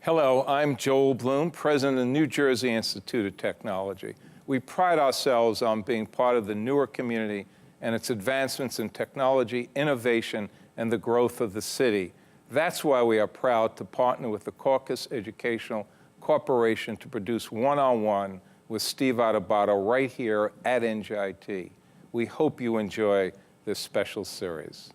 Hello, I'm Joel Bloom, president of the New Jersey Institute of Technology. We pride ourselves on being part of the Newark community and its advancements in technology, innovation, and the growth of the city. That's why we are proud to partner with the Caucus Educational Corporation to produce One-on-One with Steve Adubato right here at NJIT. We hope you enjoy this special series.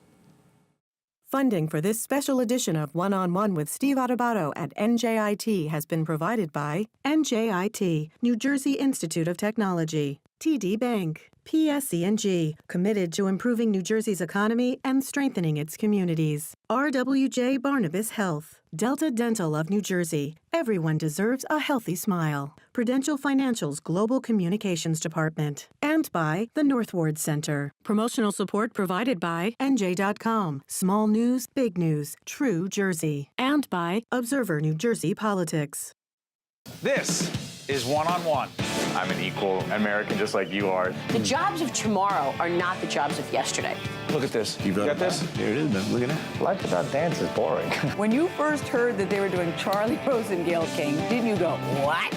Funding for this special edition of One-on-One with Steve Adubato at NJIT has been provided by NJIT, New Jersey Institute of Technology, TD Bank, PSEG, committed to improving New Jersey's economy and strengthening its communities, RWJ Barnabas Health, Delta Dental of New Jersey. Everyone deserves a healthy smile. Prudential Financial's Global Communications Department. And by the Northward Center. Promotional support provided by NJ.com. Small news, big news, true Jersey. And by Observer New Jersey Politics. This is One-on-One. I'm an equal American just like you are. The jobs of tomorrow are not the jobs of yesterday. Look at this. You got this? Here it is, man. Look at that. Life without dance is boring. When you first heard that they were doing Charlie Rose and Gayle King, didn't you go, what?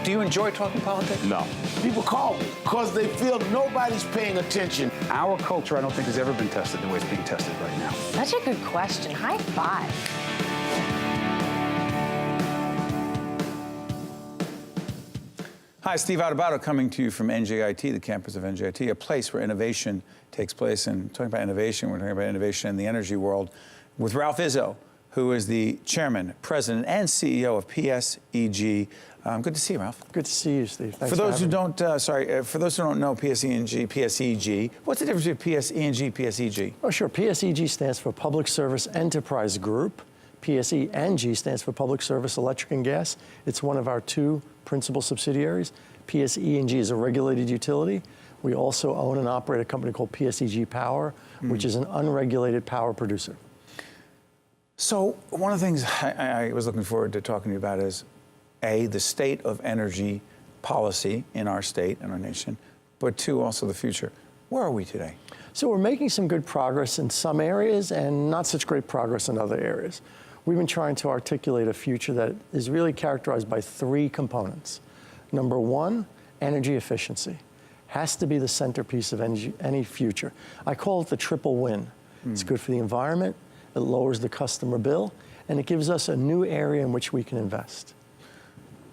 Do you enjoy talking politics? No. People call me because they feel nobody's paying attention. Our culture, I don't think, has ever been tested the way it's being tested right now. Such a good question. High five. Hi, Steve Adubato coming to you from NJIT, the campus of NJIT, a place where innovation takes place. And talking about innovation, we're talking about innovation in the energy world with Ralph Izzo, who is the chairman, president, and CEO of PSEG. Good to see you, Ralph. Good to see you, Steve. Thanks for those who don't, for those who don't know PSEG, what's the difference between PSEG, PSEG? Oh, sure. PSEG stands for Public Service Enterprise Group. PSEG stands for Public Service Electric and Gas. It's one of our two principal subsidiaries. PSEG is a regulated utility. We also own and operate a company called PSEG Power, which is an unregulated power producer. So one of the things I was looking forward to talking to you about is, A, the state of energy policy in our state and our nation, but two, also the future. Where are we today? So we're making some good progress in some areas and not such great progress in other areas. We've been trying to articulate a future that is really characterized by three components. Number one, energy efficiency. Has to be the centerpiece of any future. I call it the triple win. It's good for the environment, it lowers the customer bill, and it gives us a new area in which we can invest.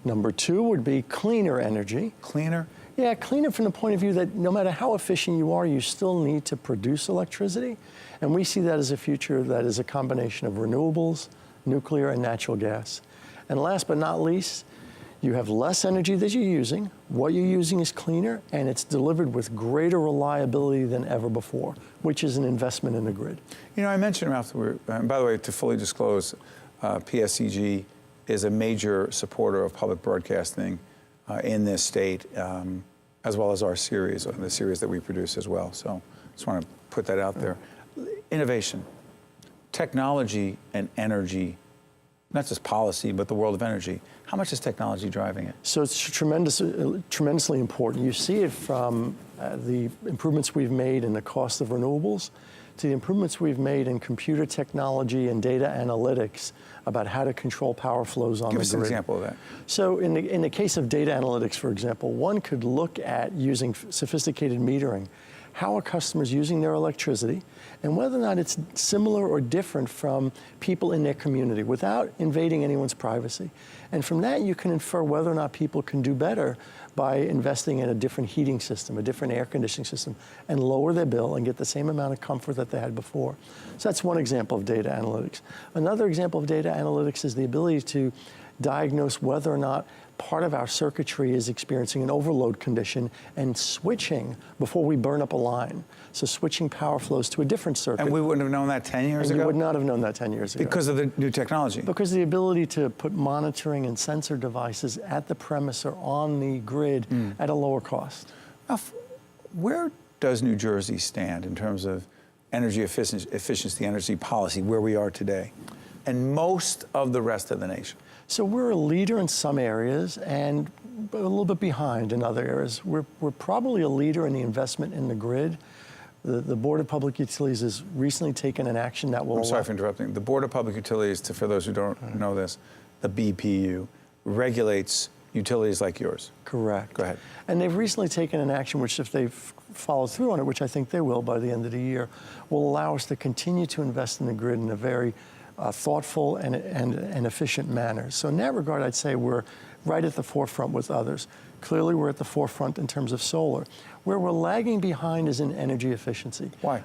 Number two would be cleaner energy. Cleaner? Yeah, cleaner from the point of view that no matter how efficient you are, you still need to produce electricity. And we see that as a future that is a combination of renewables, nuclear, and natural gas. And last but not least, you have less energy that you're using, what you're using is cleaner, and it's delivered with greater reliability than ever before, which is an investment in the grid. You know, I mentioned, Ralph, by the way, to fully disclose, PSEG is a major supporter of public broadcasting in this state, as well as our series, the series that we produce as well. So just want to put that out there. Innovation, technology and energy, not just policy, but the world of energy. How much is technology driving it? So it's tremendously important. You see it from the improvements we've made in the cost of renewables to the improvements we've made in computer technology and data analytics about how to control power flows on the grid. Give us an example of that. So in the case of data analytics, for example, one could look at using sophisticated metering, how are customers using their electricity, and whether or not it's similar or different from people in their community without invading anyone's privacy. And from that, you can infer whether or not people can do better by investing in a different heating system, a different air conditioning system, and lower their bill and get the same amount of comfort that they had before. So that's one example of data analytics. Another example of data analytics is the ability to diagnose whether or not part of our circuitry is experiencing an overload condition and switching before we burn up a line. So switching power flows to a different circuit. And we wouldn't have known that 10 years ago? You would not have known that 10 years ago. Because of the new technology? Because of the ability to put monitoring and sensor devices at the premise or on the grid at a lower cost. Now, where does New Jersey stand in terms of energy efficiency, energy policy, where we are today, and most of the rest of the nation? So we're a leader in some areas and a little bit behind in other areas. We're probably a leader in the investment in the grid. The Board of Public Utilities has recently taken an action that will... I'm sorry for interrupting. The Board of Public Utilities, for those who don't know this, the BPU, regulates utilities like yours. Correct. Go ahead. And they've recently taken an action which, if they've followed through on it, which I think they will by the end of the year, will allow us to continue to invest in the grid in a very thoughtful and efficient manner. So in that regard, I'd say we're right at the forefront with others. Clearly, we're at the forefront in terms of solar. Where we're lagging behind is in energy efficiency. Why?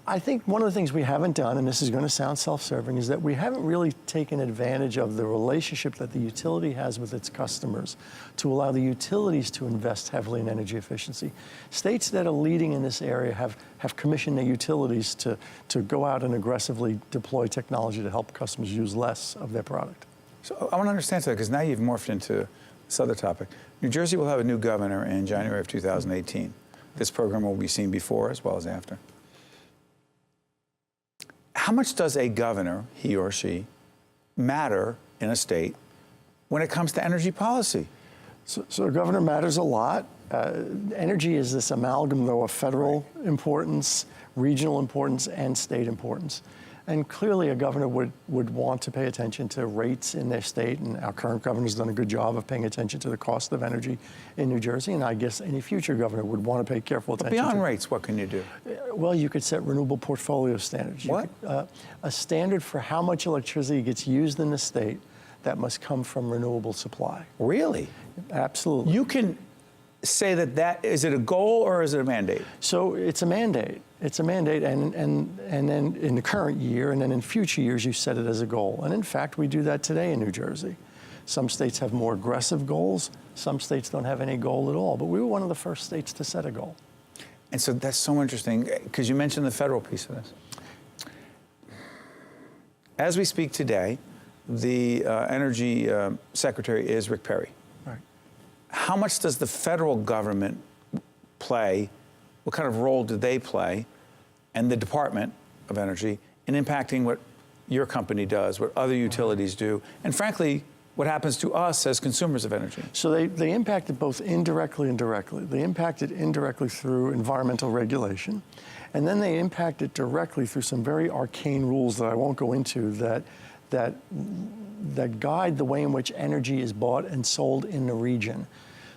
I think one of the things we haven't done, and this is going to sound self-serving, is that we haven't really taken advantage of the relationship that the utility has with its customers to allow the utilities to invest heavily in energy efficiency. States that are leading in this area have commissioned their utilities to go out and aggressively deploy technology to help customers use less of their product. So I want to understand that, because now you've morphed into this other topic. New Jersey will have a new governor in January of 2018. This program will be seen before as well as after. How much does a governor, he or she, matter in a state when it comes to energy policy? So a governor matters a lot. Energy is this amalgam, though, of federal importance, regional importance, and state importance. And clearly a governor would want to pay attention to rates in their state, and our current governor's done a good job of paying attention to the cost of energy in New Jersey, and I guess any future governor would want to pay careful attention Beyond rates, what can you do? Well, you could set renewable portfolio standards. What? A standard for how much electricity gets used in the state that must come from renewable supply. Really? Absolutely. You can say that is it a goal or is it a mandate? So it's a mandate. It's a mandate, and then in the current year, and then in future years, you set it as a goal. And in fact, we do that today in New Jersey. Some states have more aggressive goals. Some states don't have any goal at all. But we were one of the first states to set a goal. And so that's so interesting, because you mentioned the federal piece of this. As we speak today, the Energy Secretary is Rick Perry. Right. How much does the federal government play? What kind of role do they play, and the Department of Energy, in impacting what your company does, what other utilities do, and frankly, what happens to us as consumers of energy? So they impact it both indirectly and directly. They impact it indirectly through environmental regulation, and then they impact it directly through some very arcane rules that I won't go into that guide the way in which energy is bought and sold in the region.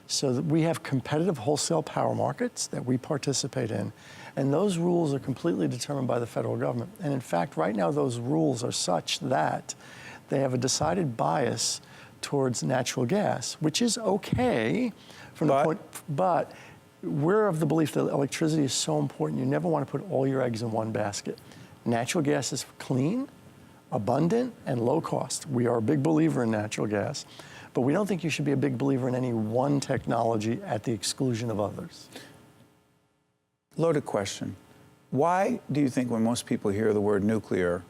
So that we have competitive wholesale power markets that we participate in, and those rules are completely determined by the federal government. And in fact, right now, those rules are such that they have a decided bias towards natural gas, which is okay from the point, but we're of the belief that electricity is so important, you never want to put all your eggs in one basket. Natural gas is clean, abundant, and low cost. We are a big believer in natural gas. But we don't think you should be a big believer in any one technology at the exclusion of others. Loaded question. Why do you think when most people hear the word nuclear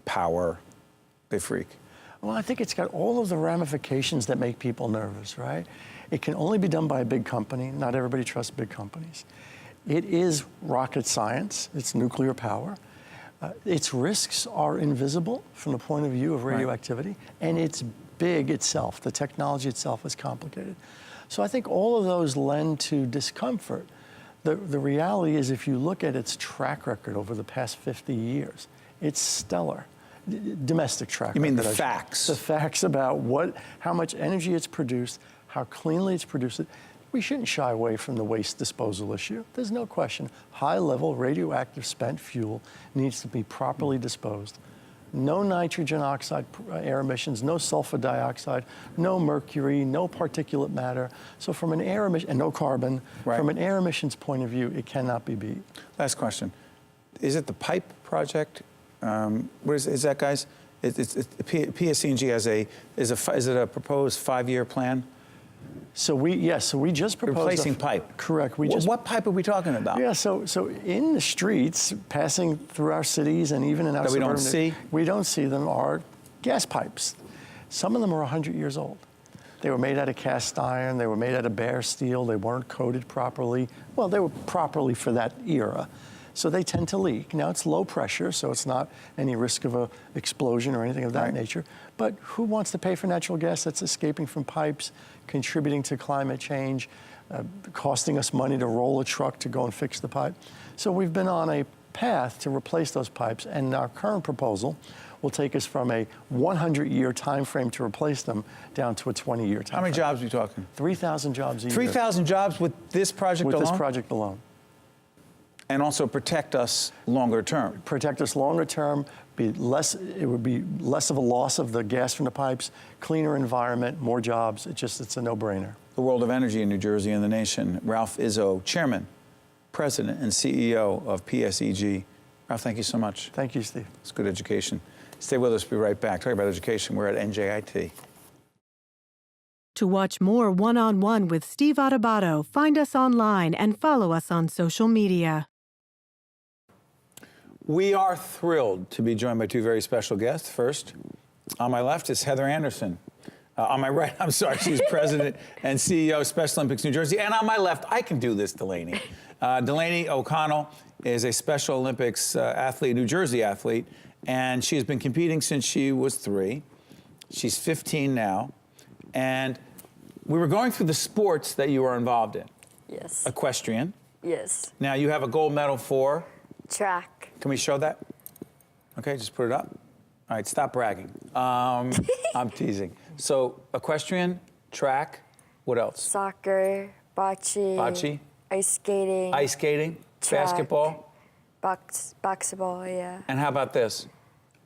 power, they freak? Well, I think it's got all of the ramifications that make people nervous, right? It can only be done by a big company. Not everybody trusts big companies. It is rocket science. It's nuclear power. Its risks are invisible from the point of view of radioactivity, and it's big itself. The technology itself is complicated. So I think all of those lend to discomfort. The reality is, if you look at its track record over the past 50 years, it's stellar. Domestic track record. You mean the facts? The facts about how much energy it's produced, how cleanly it's produced it. We shouldn't shy away from the waste disposal issue. There's no question. High-level radioactive spent fuel needs to be properly disposed. No nitrogen oxide air emissions, no sulfur dioxide, no mercury, no particulate matter. So from an air emission, and no carbon, from an air emissions point of view, it cannot be beat. Last question. Is it the pipe project? What is that, guys? PSEG has is it a proposed 5-year plan? So we just proposed replacing pipe. Correct. What pipe are we talking about? Yeah. So in the streets, passing through our cities and even in our suburban, we don't see them are gas pipes. Some of them are 100 years old. They were made out of cast iron. They were made out of bare steel. They weren't coated properly. Well, they were properly for that era. So they tend to leak. Now, it's low pressure, so it's not any risk of an explosion or anything of that nature. But who wants to pay for natural gas that's escaping from pipes, contributing to climate change, costing us money to roll a truck to go and fix the pipe? So we've been on a path to replace those pipes. And our current proposal will take us from a 100-year time frame to replace them down to a 20-year time frame. How many jobs are we talking? 3,000 jobs a year. 3,000 jobs with this project alone? With this project alone. And also protect us longer term. Protect us longer term. It would be less of a loss of the gas from the pipes, cleaner environment, more jobs. It's a no-brainer. The world of energy in New Jersey and the nation. Ralph Izzo, Chairman, President, and CEO of PSEG. Ralph, thank you so much. Thank you, Steve. It's good education. Stay with us. We'll be right back. Talking about education, we're at NJIT. To watch more One-on-One with Steve Adubato, find us online and follow us on social media. We are thrilled to be joined by two very special guests. First, on my left is Heather Andersen. On my right, I'm sorry, she's President and CEO of Special Olympics New Jersey. And on my left, I can do this, Delaney. Delaney O'Connell is a Special Olympics athlete, New Jersey athlete, and she has been competing since she was 3. She's 15 now. And we were going through the sports that you are involved in. Yes. Equestrian. Yes. Now, you have a gold medal for? Track. Can we show that? Okay, just put it up. All right, stop bragging. I'm teasing. So, equestrian, track, what else? Soccer, bocce. Bocce. Ice skating. Ice skating, track, basketball. Boxball, yeah. And how about this?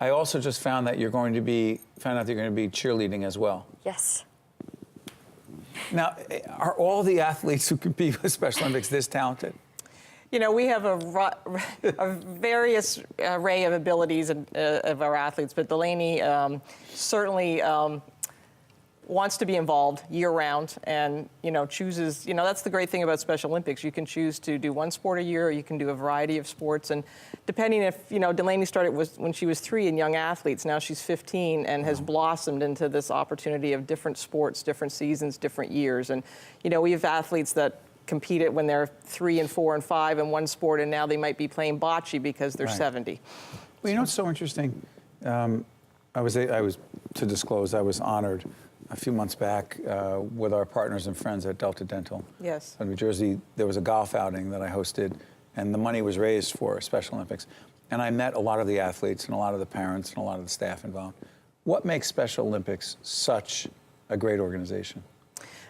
I also just found out that you're going to be cheerleading as well. Yes. Now, are all the athletes who compete with Special Olympics this talented? You know, we have a various array of abilities of our athletes, but Delaney certainly wants to be involved year-round and, chooses, that's the great thing about Special Olympics. You can choose to do one sport a year, or you can do a variety of sports. And depending if, Delaney started when she was 3 in young athletes, now she's 15 and has blossomed into this opportunity of different sports, different seasons, different years. And, we have athletes that competed when they're 3 and 4 and 5 in one sport, and now they might be playing bocce because they're 70. Well, you know what's so interesting? I was, to disclose, I was honored a few months back with our partners and friends at Delta Dental. Yes. In New Jersey, there was a golf outing that I hosted, and the money was raised for Special Olympics. And I met a lot of the athletes and a lot of the parents and a lot of the staff involved. What makes Special Olympics such a great organization?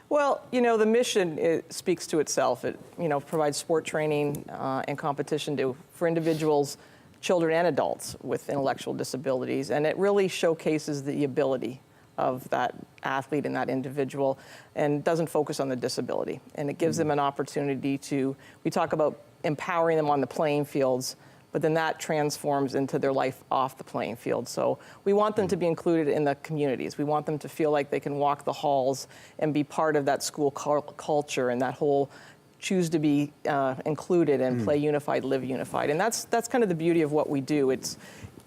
Well, the mission speaks to itself. It, provides sport training and competition for individuals, children, and adults with intellectual disabilities. And it really showcases the ability of that athlete and that individual and doesn't focus on the disability. And it gives them an opportunity we talk about empowering them on the playing fields, but then that transforms into their life off the playing field. So we want them to be included in the communities. We want them to feel like they can walk the halls and be part of that school culture and that whole choose to be included and play unified, live unified. And that's kind of the beauty of what we do. It's,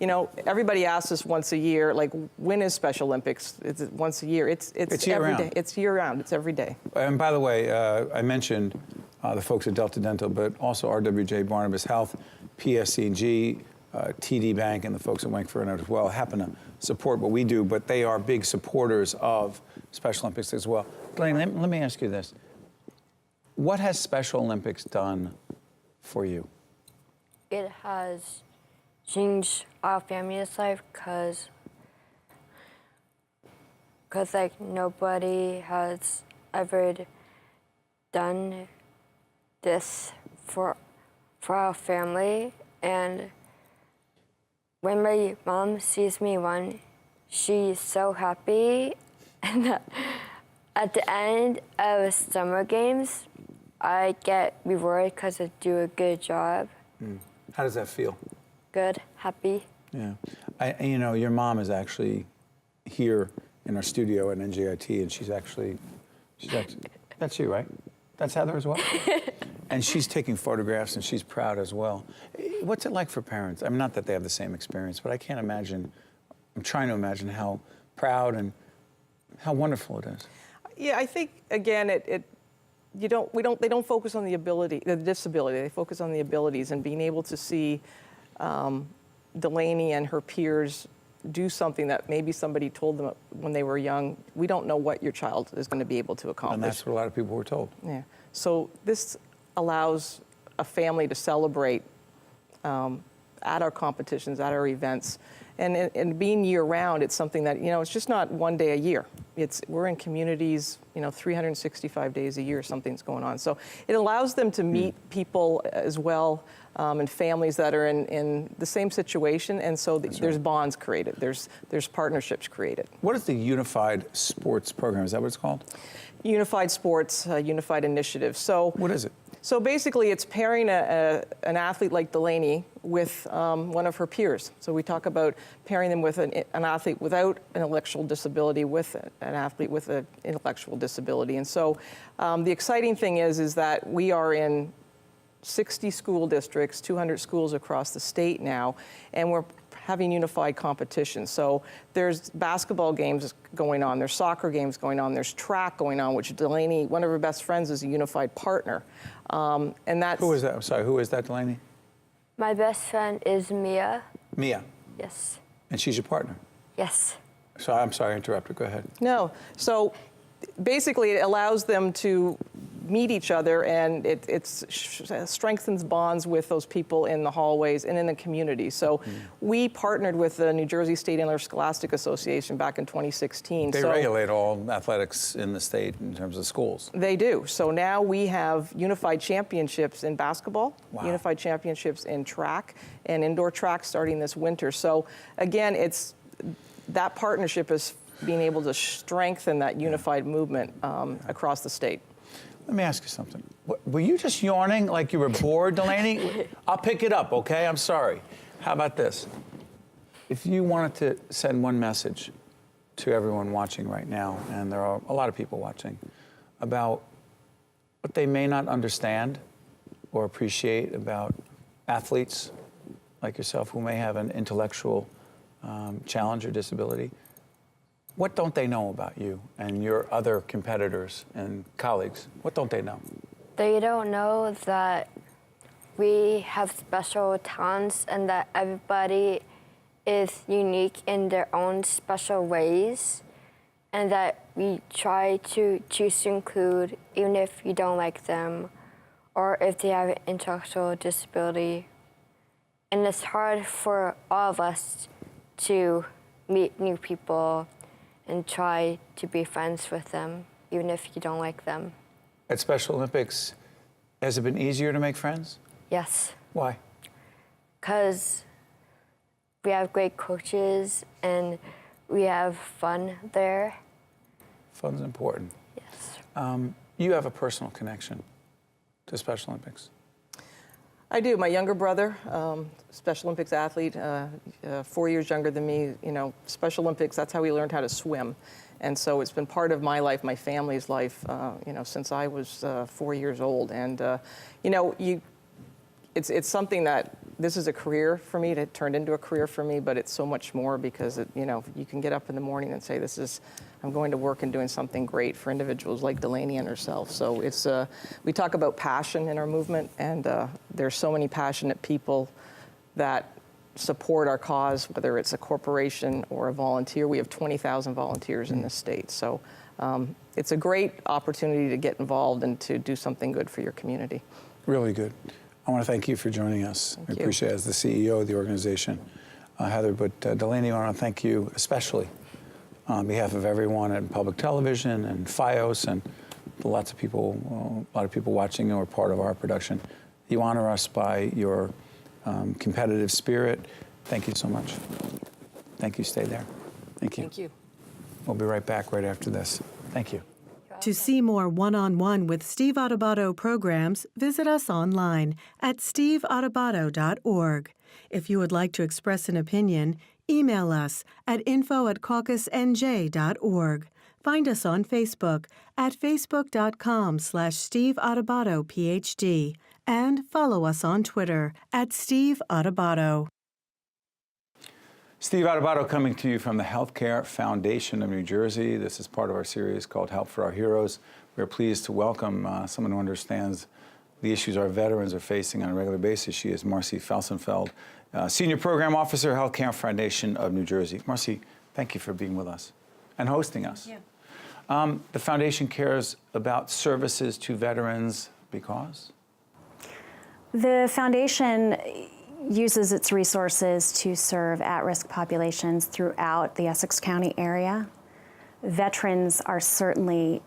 everybody asks us once a year, like, when is Special Olympics? It's once a year. It's every day. It's year round. It's every day. And by the way, I mentioned the folks at Delta Dental, but also RWJ Barnabas Health, PSEG, TD Bank, and the folks at Wangford as well happen to support what we do, but they are big supporters of Special Olympics as well. Delaney, let me ask you this. What has Special Olympics done for you? It has changed our family's life because like nobody has ever done this for our family. And when my mom sees me run, she's so happy. And at the end of summer games, I get rewarded because I do a good job. How does that feel? Good, happy. Yeah. Your mom is actually here in our studio at NJIT, and she's actually, that's you, right? That's Heather as well? And she's taking photographs, and she's proud as well. What's it like for parents? I mean, not that they have the same experience, but I can't imagine, I'm trying to imagine how proud and how wonderful it is. Yeah, I think, again, they don't focus on the disability. They focus on the abilities, and being able to see Delaney and her peers do something that maybe somebody told them when they were young. We don't know what your child is going to be able to accomplish. And that's what a lot of people were told. Yeah. So this allows a family to celebrate at our competitions, at our events. And being year-round, it's something that, it's just not one day a year. We're in communities, 365 days a year, something's going on. So it allows them to meet people as well, and families that are in the same situation, and so there's bonds created, there's partnerships created. What is the Unified Sports Program? Is that what it's called? Unified Sports, Unified Initiative. So what is it? So basically, it's pairing an athlete like Delaney with one of her peers. So we talk about pairing them with an athlete without an intellectual disability with an athlete with an intellectual disability. And so the exciting thing is that we are in 60 school districts, 200 schools across the state now, and we're having unified competition. So there's basketball games going on, there's soccer games going on, there's track going on, which Delaney, one of her best friends, is a unified partner. And that's... Who is that? I'm sorry, who is that, Delaney? My best friend is Mia. Mia? Yes. And she's your partner? Yes. So I'm sorry I interrupted, go ahead. No, so basically it allows them to meet each other, and it strengthens bonds with those people in the hallways and in the community. So we partnered with the New Jersey State Interscholastic Association back in 2016. They regulate all athletics in the state in terms of schools. They do. So now we have unified championships in basketball, unified championships in track, and indoor track starting this winter. So again, that partnership is being able to strengthen that unified movement across the state. Let me ask you something. Were you just yawning like you were bored, Delaney? I'll pick it up, okay? I'm sorry. How about this? If you wanted to send one message to everyone watching right now, and there are a lot of people watching, about what they may not understand or appreciate about athletes like yourself who may have an intellectual challenge or disability, what don't they know about you and your other competitors and colleagues? What don't they know? They don't know that we have special talents and that everybody is unique in their own special ways, and that we try to choose to include even if you don't like them or if they have an intellectual disability. And it's hard for all of us to meet new people and try to be friends with them, even if you don't like them. At Special Olympics, has it been easier to make friends? Yes. Why? Because we have great coaches and we have fun there. Fun's important. Yes. You have a personal connection to Special Olympics. I do. My younger brother, Special Olympics athlete, 4 years younger than me. Special Olympics, that's how we learned how to swim. And so it's been part of my life, my family's life, since I was 4 years old. And, it's something that this is a career for me. It turned into a career for me, but it's so much more because, you can get up in the morning and say, I'm going to work and doing something great for individuals like Delaney and herself. So we talk about passion in our movement, and there's so many passionate people that support our cause, whether it's a corporation or a volunteer. We have 20,000 volunteers in this state. So it's a great opportunity to get involved and to do something good for your community. Really good. I want to thank you for joining us. I appreciate it as the CEO of the organization, Heather. But Delaney, I want to thank you especially on behalf of everyone at Public Television and FiOS and lots of people, a lot of people watching who are part of our production. You honor us by your competitive spirit. Thank you so much. Thank you. Stay there. Thank you. Thank you. We'll be right back right after this. Thank you. To see more one-on-one with Steve Adubato programs, visit us online at steveadubato.org. If you would like to express an opinion, email us at info@caucusnj.org. Find us on Facebook at facebook.com/Steve Adubato PhD and follow us on Twitter at Steve Adubato. Steve Adubato coming to you from the Healthcare Foundation of New Jersey. This is part of our series called Help for Our Heroes. We're pleased to welcome someone who understands the issues our veterans are facing on a regular basis. She is Marcy Felsenfeld, Senior Program Officer, Healthcare Foundation of New Jersey. Marcy, thank you for being with us and hosting us. Yeah. The foundation cares about services to veterans because? The foundation, uses its resources to serve at-risk populations throughout the Essex County area. Veterans are certainly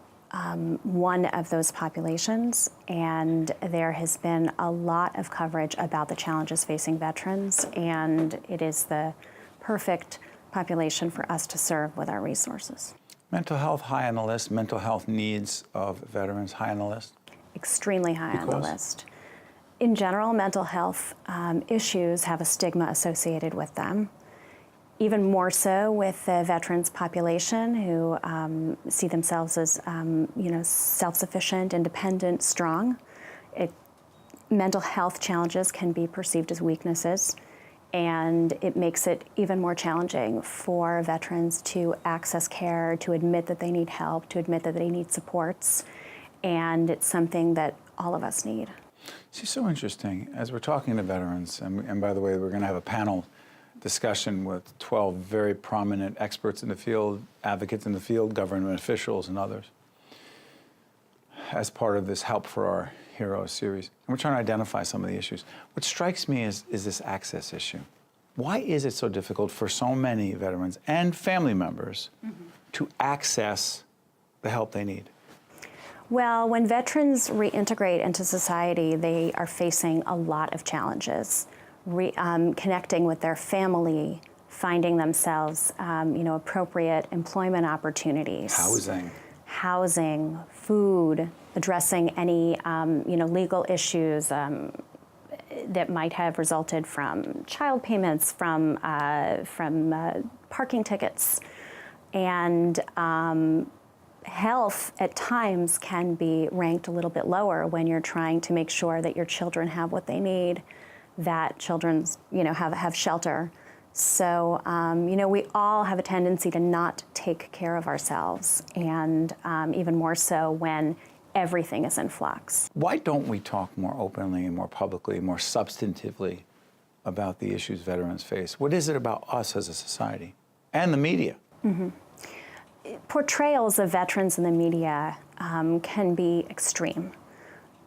one of those populations, and there has been a lot of coverage about the challenges facing veterans, and it is the perfect population for us to serve with our resources. Mental health high on the list, mental health needs of veterans high on the list? Extremely high on the list. In general, mental health issues have a stigma associated with them. Even more so with the veterans population who see themselves as self-sufficient, independent, strong. Mental health challenges can be perceived as weaknesses, and it makes it even more challenging for veterans to access care, to admit that they need help, to admit that they need supports, and it's something that all of us need. It's so interesting. As we're talking to veterans, and by the way, we're going to have a panel discussion with 12 very prominent experts in the field, advocates in the field, government officials, and others, as part of this Help for Our Heroes series. And we're trying to identify some of the issues. What strikes me is this access issue. Why is it so difficult for so many veterans and family members to access the help they need? Well, when veterans reintegrate into society, they are facing a lot of challenges. Connecting with their family, finding themselves, appropriate employment opportunities. Housing, food, addressing any, legal issues that might have resulted from child payments, from parking tickets, and health at times can be ranked a little bit lower when you're trying to make sure that your children have what they need, that children, have shelter. So, we all have a tendency to not take care of ourselves, and even more so when everything is in flux. Why don't we talk more openly and more publicly, more substantively about the issues veterans face? What is it about us as a society and the media? Portrayals of veterans in the media can be extreme.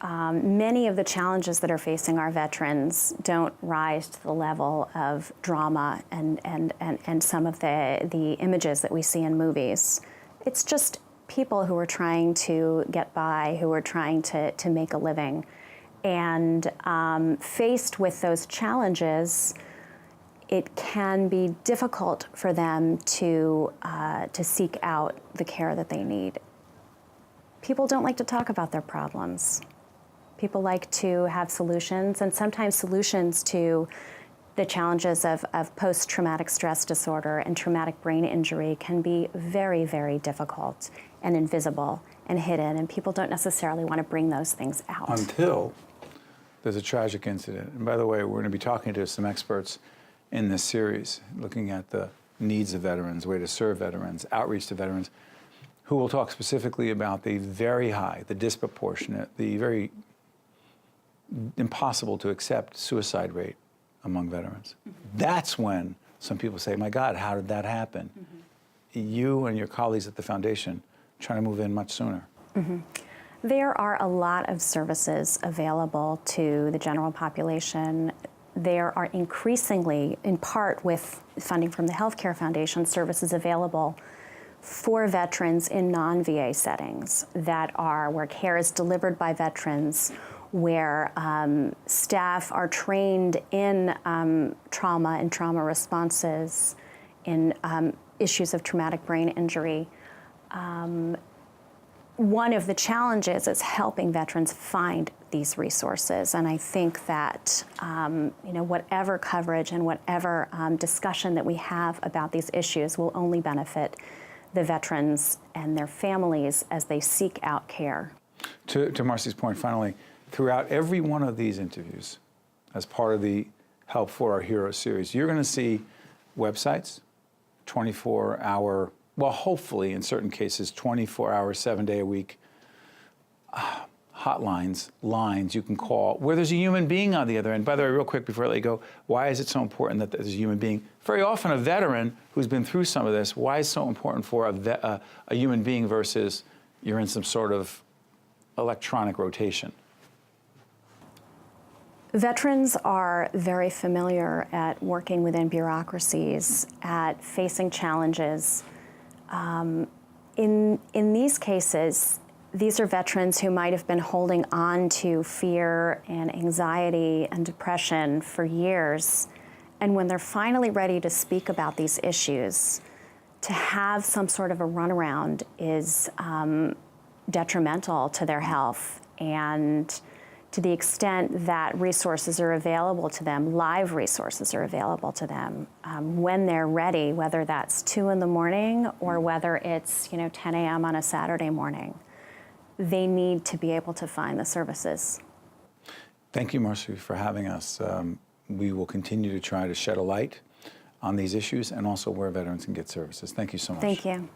Many of the challenges that are facing our veterans don't rise to the level of drama and some of the images that we see in movies. It's just people who are trying to get by, who are trying to make a living. And faced with those challenges, it can be difficult for them to seek out the care that they need. People don't like to talk about their problems. People like to have solutions, and sometimes solutions to the challenges of post-traumatic stress disorder and traumatic brain injury can be very, very difficult and invisible and hidden, and people don't necessarily want to bring those things out. Until there's a tragic incident. And by the way, we're going to be talking to some experts in this series, looking at the needs of veterans, way to serve veterans, outreach to veterans, who will talk specifically about the very high, the disproportionate, the very impossible to accept suicide rate among veterans. That's when some people say, my God, how did that happen? You and your colleagues at the foundation trying to move in much sooner. There are a lot of services available to the general population. There are increasingly, in part with funding from the Healthcare Foundation, services available for veterans in non-VA settings that are where care is delivered by veterans, where staff are trained in trauma and trauma responses, in issues of traumatic brain injury. One of the challenges is helping veterans find these resources, and I think that whatever coverage and whatever discussion that we have about these issues will only benefit the veterans and their families as they seek out care. To Marcy's point, finally, throughout every one of these interviews, as part of the Help for Our Heroes series, you're going to see websites, 24-hour, well, hopefully in certain cases, 24-hour, 7-day-a-week hotlines, lines you can call, where there's a human being on the other end. By the way, real quick before I let you go, why is it so important that there's a human being? Very often a veteran who's been through some of this, why is it so important for a human being versus you're in some sort of electronic rotation? Veterans are very familiar at working within bureaucracies, at facing challenges. In these cases, these are veterans who might have been holding on to fear and anxiety and depression for years. And when they're finally ready to speak about these issues, to have some sort of a runaround is detrimental to their health. And to the extent that resources are available to them, live resources are available to them when they're ready, whether that's 2 in the morning or whether it's 10 a.m. on a Saturday morning, they need to be able to find the services. Thank you, Marcy, for having us. We will continue to try to shed a light on these issues and also where veterans can get services. Thank you so much. Thank you.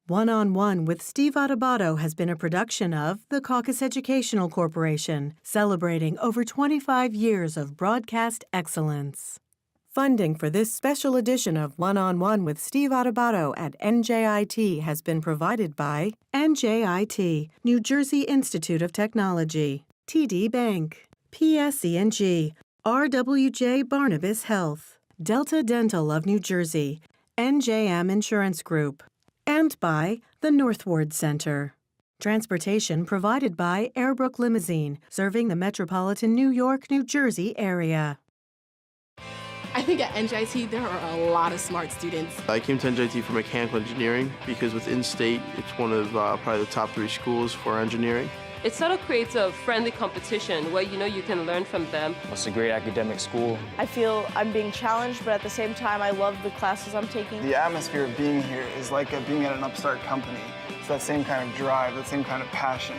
One-on-One with Steve Adubato has been a production of the Caucus Educational Corporation, celebrating over 25 years of broadcast excellence. Funding for this special edition of One-on-One with Steve Adubato at NJIT has been provided by NJIT, New Jersey Institute of Technology, TD Bank, PSEG, RWJ Barnabas Health, Delta Dental of New Jersey, NJM Insurance Group, and by the Northward Center. Transportation provided by Airbrook Limousine, serving the metropolitan New York, New Jersey area. I think at NJIT there are a lot of smart students. I came to NJIT for mechanical engineering because within state it's one of probably the top 3 schools for engineering. It sort of creates a friendly competition where you can learn from them. It's a great academic school. I feel I'm being challenged, but at the same time I love the classes I'm taking. The atmosphere of being here is like being at an upstart company. It's that same kind of drive, that same kind of passion.